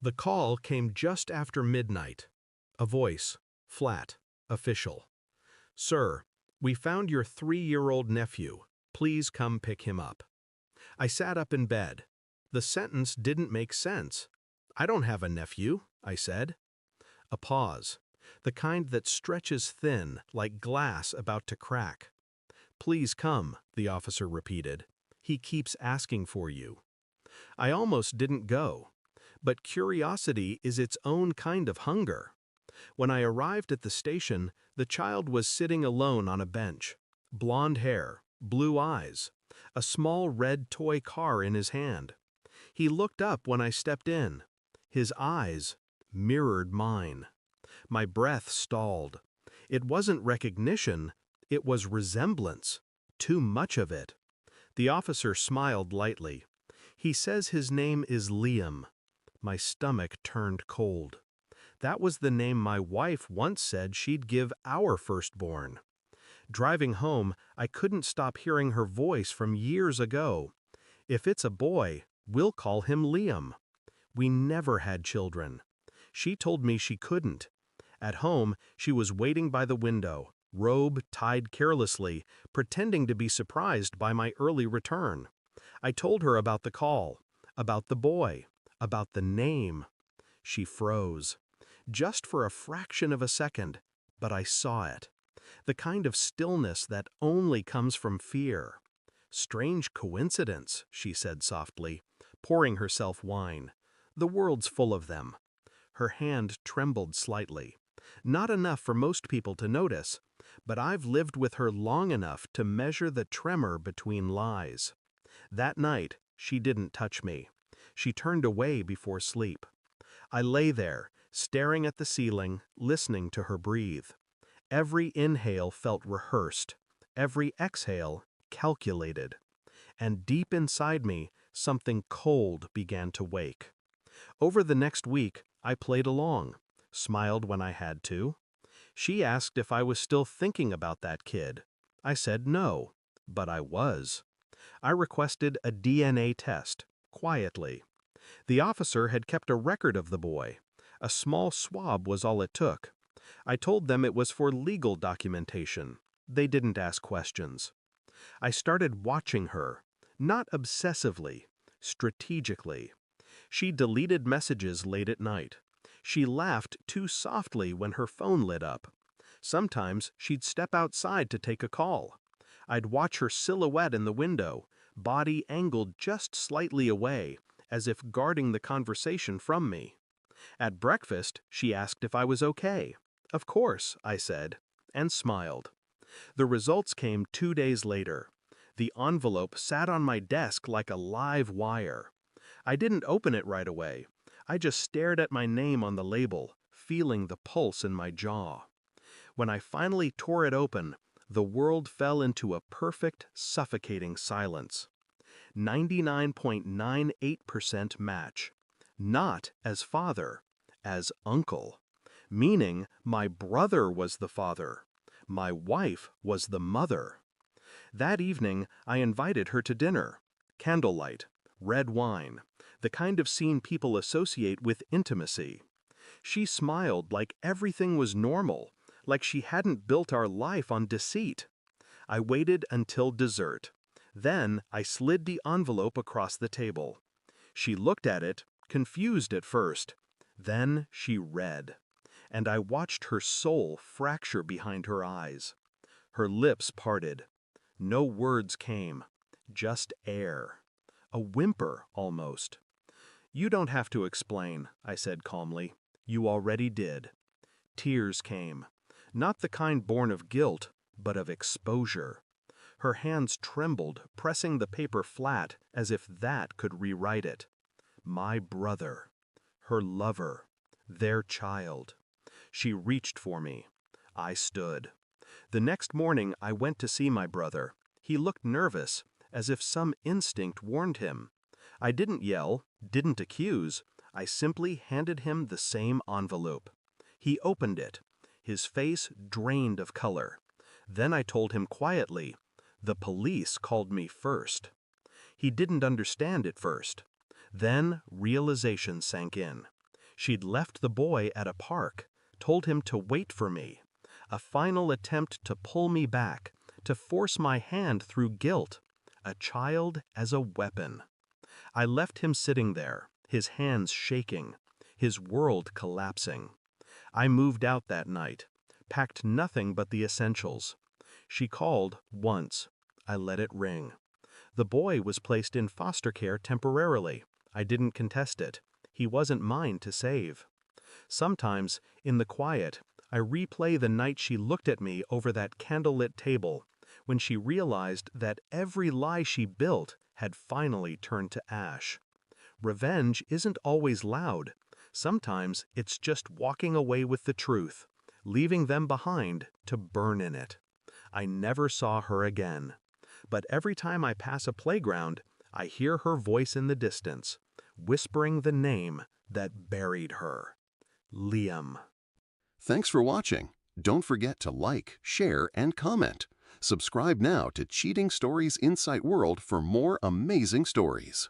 The call came just after midnight. A voice, flat, official. "Sir, we found your 3-year-old nephew. Please come pick him up." I sat up in bed. The sentence didn't make sense. "I don't have a nephew," I said. A pause, the kind that stretches thin, like glass about to crack. "Please come," the officer repeated. "He keeps asking for you." I almost didn't go. But curiosity is its own kind of hunger. When I arrived at the station, the child was sitting alone on a bench. Blonde hair, blue eyes, a small red toy car in his hand. He looked up when I stepped in. His eyes mirrored mine. My breath stalled. It wasn't recognition, it was resemblance. Too much of it. The officer smiled lightly. "He says his name is Liam." My stomach turned cold. That was the name my wife once said she'd give our firstborn. Driving home, I couldn't stop hearing her voice from years ago. "If it's a boy, we'll call him Liam." We never had children. She told me she couldn't. At home, she was waiting by the window, robe tied carelessly, pretending to be surprised by my early return. I told her about the call, about the boy, about the name. She froze. Just for a fraction of a second, but I saw it. The kind of stillness that only comes from fear. "Strange coincidence," she said softly, pouring herself wine. "The world's full of them." Her hand trembled slightly. Not enough for most people to notice, but I've lived with her long enough to measure the tremor between lies. That night, she didn't touch me. She turned away before sleep. I lay there, staring at the ceiling, listening to her breathe. Every inhale felt rehearsed, every exhale calculated. And deep inside me, something cold began to wake. Over the next week, I played along, smiled when I had to. She asked if I was still thinking about that kid. I said no, but I was. I requested a DNA test, quietly. The officer had kept a record of the boy. A small swab was all it took. I told them it was for legal documentation. They didn't ask questions. I started watching her, not obsessively, strategically. She deleted messages late at night. She laughed too softly when her phone lit up. Sometimes she'd step outside to take a call. I'd watch her silhouette in the window, body angled just slightly away, as if guarding the conversation from me. At breakfast, she asked if I was okay. "Of course," I said, and smiled. The results came 2 days later. The envelope sat on my desk like a live wire. I didn't open it right away. I just stared at my name on the label, feeling the pulse in my jaw. When I finally tore it open, the world fell into a perfect, suffocating silence. 99.98% match. Not as father, as uncle. Meaning my brother was the father. My wife was the mother. That evening, I invited her to dinner. Candlelight, red wine, the kind of scene people associate with intimacy. She smiled like everything was normal, like she hadn't built our life on deceit. I waited until dessert. Then I slid the envelope across the table. She looked at it, confused at first. Then she read. And I watched her soul fracture behind her eyes. Her lips parted. No words came, just air. A whimper, almost. "You don't have to explain," I said calmly. "You already did." Tears came. Not the kind born of guilt, but of exposure. Her hands trembled, pressing the paper flat as if that could rewrite it. My brother. Her lover. Their child. She reached for me. I stood. The next morning I went to see my brother. He looked nervous, as if some instinct warned him. I didn't yell, didn't accuse. I simply handed him the same envelope. He opened it, his face drained of color. Then I told him quietly, "The police called me first." He didn't understand at first. Then realization sank in. She'd left the boy at a park, told him to wait for me. A final attempt to pull me back, to force my hand through guilt. A child as a weapon. I left him sitting there, his hands shaking, his world collapsing. I moved out that night, packed nothing but the essentials. She called once. I let it ring. The boy was placed in foster care temporarily. I didn't contest it. He wasn't mine to save. Sometimes, in the quiet, I replay the night she looked at me over that candlelit table, when she realized that every lie she built had finally turned to ash. Revenge isn't always loud. Sometimes it's just walking away with the truth, leaving them behind to burn in it. I never saw her again. But every time I pass a playground, I hear her voice in the distance, whispering the name that buried her. Liam. Thanks for watching. Don't forget to like, share, and comment. Subscribe now to Cheating Stories Insight World for more amazing stories.